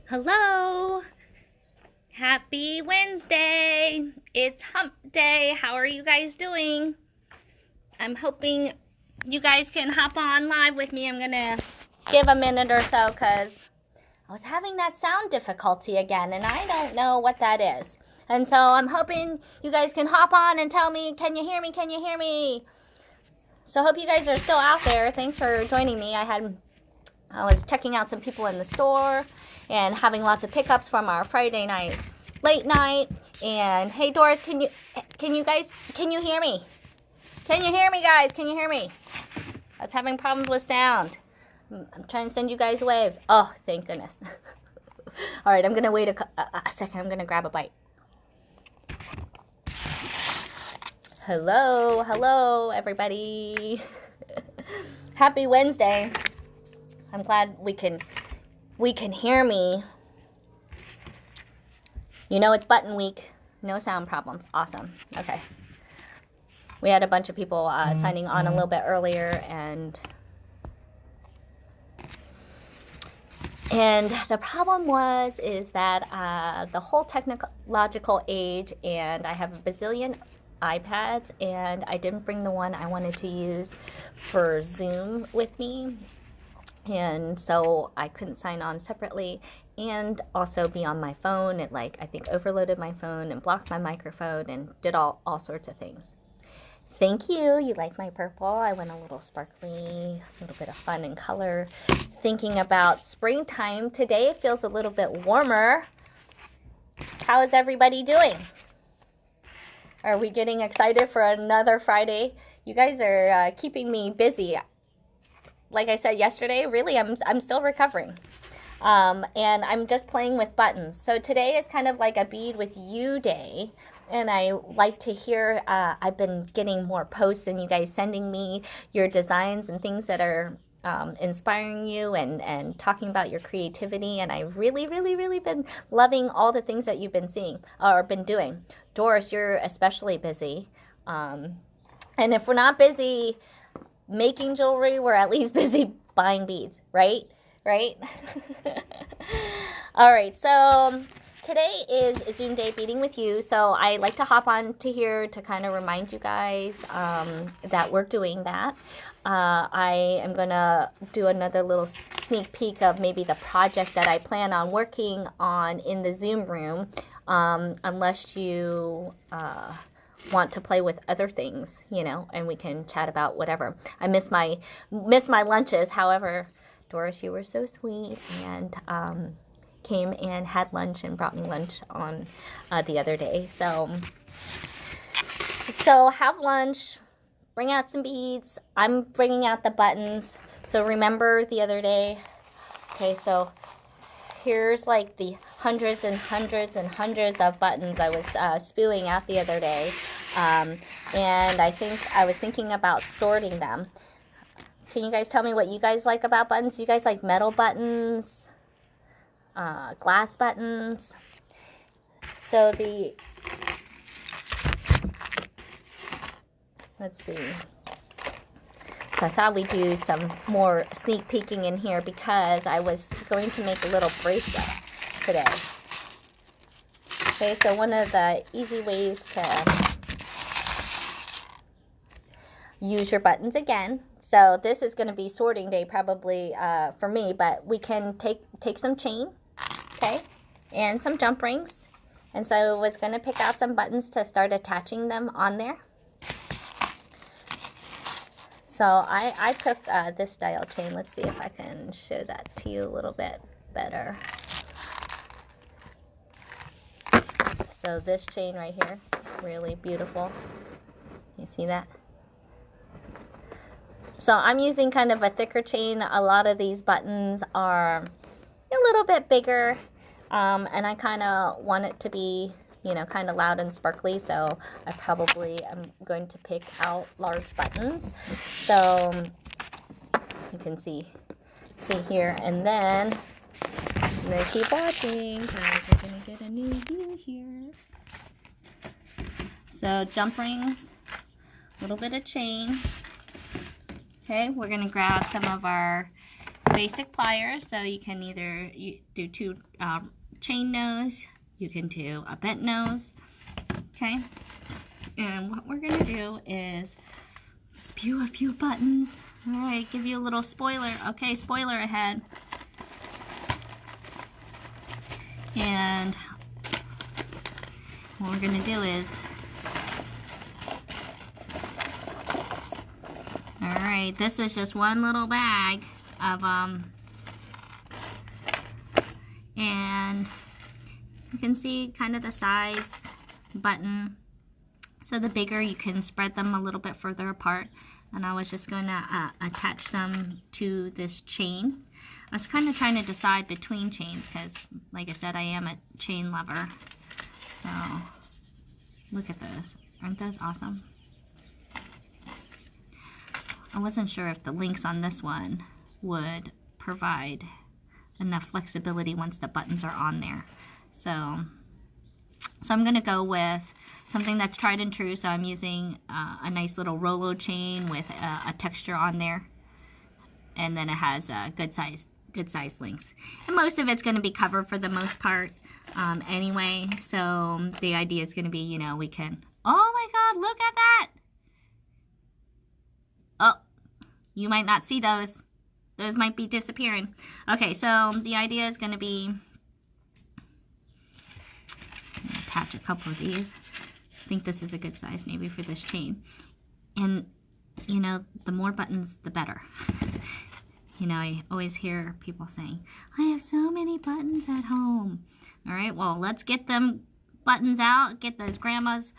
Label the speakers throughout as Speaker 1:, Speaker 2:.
Speaker 1: Hello! Happy Wednesday! It's hump day. How are you guys doing? I'm hoping you guys can hop on live with me. I'm gonna give a minute or so because I was having that sound difficulty again and I don't know what that is. And so I'm hoping you guys can hop on and tell me, can you hear me? Can you hear me? So I hope you guys are still out there. Thanks for joining me. I was checking out some people in the store and having lots of pickups from our Friday night late night. And hey Doris, can you hear me? Can you hear me, guys? Can you hear me? I was having problems with sound. I'm trying to send you guys waves. Oh, thank goodness. All right, I'm gonna wait a second. I'm gonna grab a bite. Hello everybody. Happy Wednesday. I'm glad we can hear me. You know it's button week. No sound problems. Awesome. Okay. We had a bunch of people signing on a little bit earlier, and the problem is that the whole technological age, and I have a bazillion iPads, and I didn't bring the one I wanted to use for Zoom with me. And so I couldn't sign on separately and also be on my phone. It I think overloaded my phone and blocked my microphone and did all sorts of things. Thank you. You like my purple? I went a little sparkly, a little bit of fun and color. Thinking about springtime. Today it feels a little bit warmer. How is everybody doing? Are we getting excited for another Friday? You guys are keeping me busy. Like I said yesterday, really, I'm still recovering. And I'm just playing with buttons. So today is kind of like a Bead with You day. And I like to hear, I've been getting more posts and you guys sending me your designs and things that are inspiring you and talking about your creativity. And I've really been loving all the things that you've been seeing or been doing. Doris, you're especially busy. And if we're not busy making jewelry, we're at least busy buying beads, right? All right, so today is Zoom day beading with you. So I like to hop on to here to kind of remind you guys that we're doing that. I am gonna do another little sneak peek of maybe the project that I plan on working on in the Zoom room, unless you want to play with other things, and we can chat about whatever. I miss my lunches. However, Doris, you were so sweet and came and had lunch and brought me lunch on the other day. So have lunch, bring out some beads. I'm bringing out the buttons. So remember the other day. Okay, so here's the hundreds and hundreds and hundreds of buttons I was spewing out the other day. And I think I was thinking about sorting them. Can you guys tell me what you guys like about buttons? You guys like metal buttons? Glass buttons? So let's see. So I thought we'd do some more sneak peeking in here because I was going to make a little bracelet today. Okay, so one of the easy ways to use your buttons again. So this is going to be sorting day probably for me, but we can take some chain, okay, and some jump rings. And so I was going to pick out some buttons to start attaching them on there. So I took this style chain. Let's see if I can show that to you a little bit better. So this chain right here, really beautiful. You see that? So I'm using kind of a thicker chain. A lot of these buttons are a little bit bigger, and I kind of want it to be, kind of loud and sparkly, so I probably am going to pick out large buttons. So you can see here, and then I'm going to keep watching because we're going to get a new view here. So jump rings, a little bit of chain. Okay, we're going to grab some of our basic pliers, so you can either do 2 chain nose, you can do a bent nose, okay? And what we're gonna do is spew a few buttons. All right, give you a little spoiler. Okay, spoiler ahead. And what we're gonna do is, all right, this is just one little bag of and you can see kind of the size button. So the bigger, you can spread them a little bit further apart. And I was just going to attach some to this chain. I was kind of trying to decide between chains because, like I said, I am a chain lover. So look at those. Aren't those awesome? I wasn't sure if the links on this one would provide enough flexibility once the buttons are on there. So I'm going to go with something that's tried and true. So I'm using a nice little Rolo chain with a texture on there, and then it has good size links. And most of it's going to be covered for the most part anyway. So the idea is going to be, you know, we can. Oh my God! Look at that! Oh, you might not see those. Those might be disappearing. Okay, so the idea is going to be attach a couple of these. I think this is a good size maybe for this chain. And, you know, the more buttons, the better. You know, I always hear people saying, I have so many buttons at home. All right, well, let's get them buttons out, get those grandma's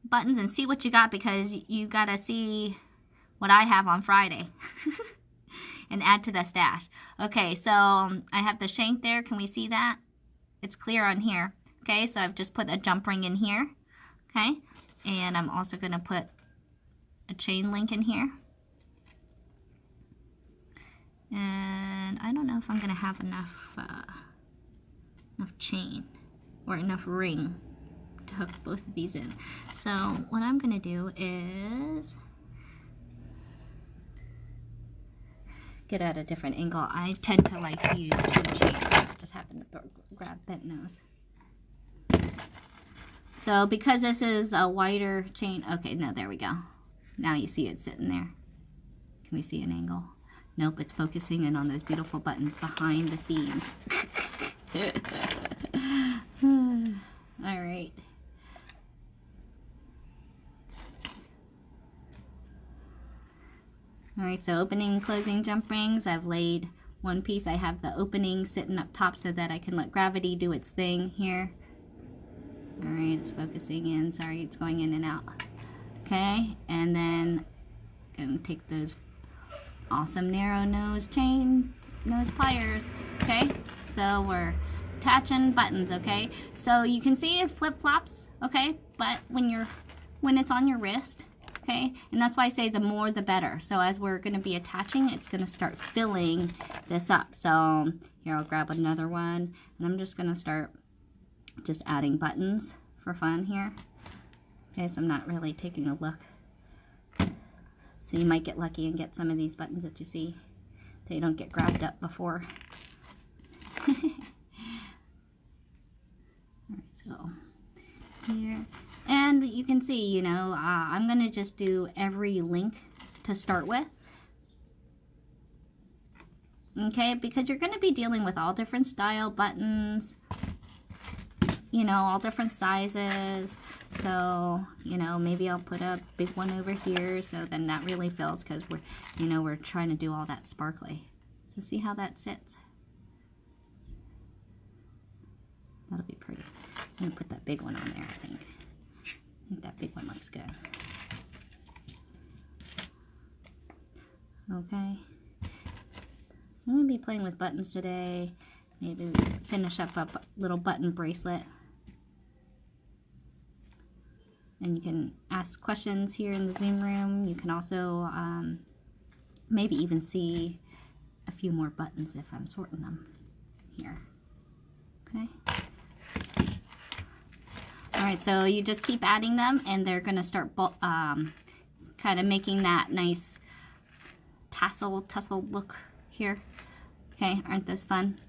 Speaker 1: buttons and see what you got, because you got to see what I have on Friday and add to the stash. Okay, so I have the shank there. Can we see that? It's clear on here. Okay, so I've just put a jump ring in here. Okay, and I'm also going to put a chain link in here. And I don't know if I'm going to have enough chain or enough ring to hook both of these in. So what I'm going to do is get at a different angle. I tend to like to use 2 chains. I just happen to grab bent nose. So because this is a wider chain, okay, no, there we go. Now you see it sitting there. Can we see an angle? Nope, it's focusing in on those beautiful buttons behind the seams. All right. All right, so opening and closing jump rings. I've laid one piece. I have the opening sitting up top so that I can let gravity do its thing here. All right, it's focusing in. Sorry, it's going in and out. Okay, and then I'm gonna take those awesome narrow nose pliers. Okay, so we're attaching buttons. Okay, so you can see it flip flops. Okay, but when it's on your wrist. Okay, and that's why I say the more the better. So as we're going to be attaching, it's going to start filling this up. So here, I'll grab another one, and I'm just going to start just adding buttons for fun here. Okay, so I'm not really taking a look. So you might get lucky and get some of these buttons that you see. They don't get grabbed up before. Alright, so here. And you can see, you know, I'm going to just do every link to start with. Okay, because you're going to be dealing with all different style buttons, you know, all different sizes. So, you know, maybe I'll put a big one over here so then that really fills, because we're trying to do all that sparkly. So see how that sits? That'll be pretty. I'm going to put that big one on there, I think. I think that big one looks good. Okay. So I'm going to be playing with buttons today. Maybe finish up a little button bracelet. And you can ask questions here in the Zoom room. You can also maybe even see a few more buttons if I'm sorting them here. Okay. Alright, so you just keep adding them, and they're going to start kind of making that nice tussle look here. Okay, aren't those fun?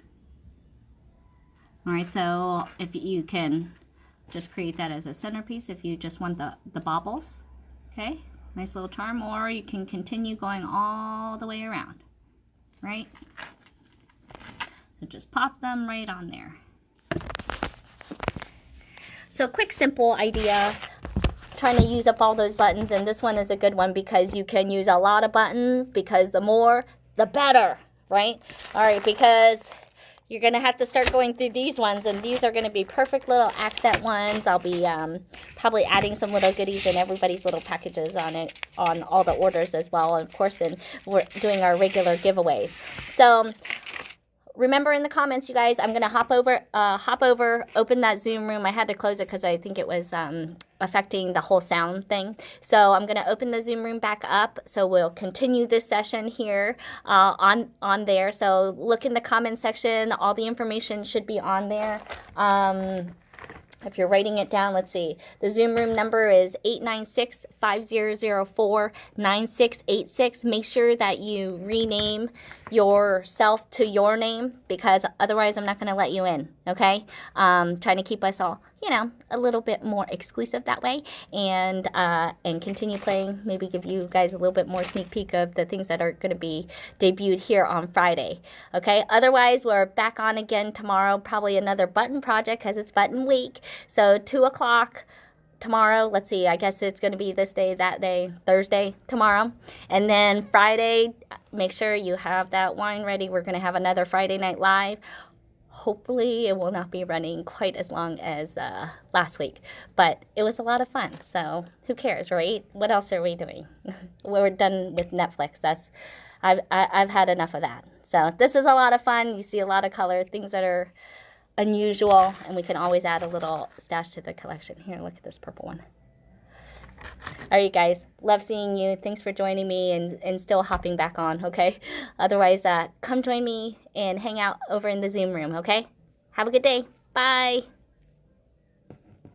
Speaker 1: All right, so if you can just create that as a centerpiece if you just want the baubles. Okay, nice little charm, or you can continue going all the way around, right? So just pop them right on there. So quick, simple idea. Trying to use up all those buttons, and this one is a good one because you can use a lot of buttons, because the more, the better, right? All right, because you're going to have to start going through these ones, and these are going to be perfect little accent ones. I'll be probably adding some little goodies in everybody's little packages on it, on all the orders as well, and of course, we're doing our regular giveaways. So remember, in the comments, you guys, I'm going to hop over, open that Zoom room. I had to close it because I think it was affecting the whole sound thing. So I'm going to open the Zoom room back up. So we'll continue this session here on there. So look in the comments section. All the information should be on there. If you're writing it down, let's see. The Zoom room number is 896-5004-9686. Make sure that you rename yourself to your name, because otherwise I'm not going to let you in, okay? Trying to keep us all, you know, a little bit more exclusive that way, and continue playing, maybe give you guys a little bit more sneak peek of the things that are going to be debuted here on Friday, okay? Otherwise, we're back on again tomorrow, probably another button project because it's button week. So 2 o'clock tomorrow. Let's see, I guess it's going to be this day, that day, Thursday, tomorrow. And then Friday, make sure you have that wine ready. We're going to have another Friday Night Live. Hopefully it will not be running quite as long as last week, but it was a lot of fun. So who cares, right? What else are we doing? We're done with Netflix. I've had enough of that. So this is a lot of fun. You see a lot of color, things that are unusual, and we can always add a little stash to the collection. Here, look at this purple one. All right, guys, love seeing you. Thanks for joining me and still hopping back on, okay? Otherwise, come join me and hang out over in the Zoom room, okay? Have a good day. Bye.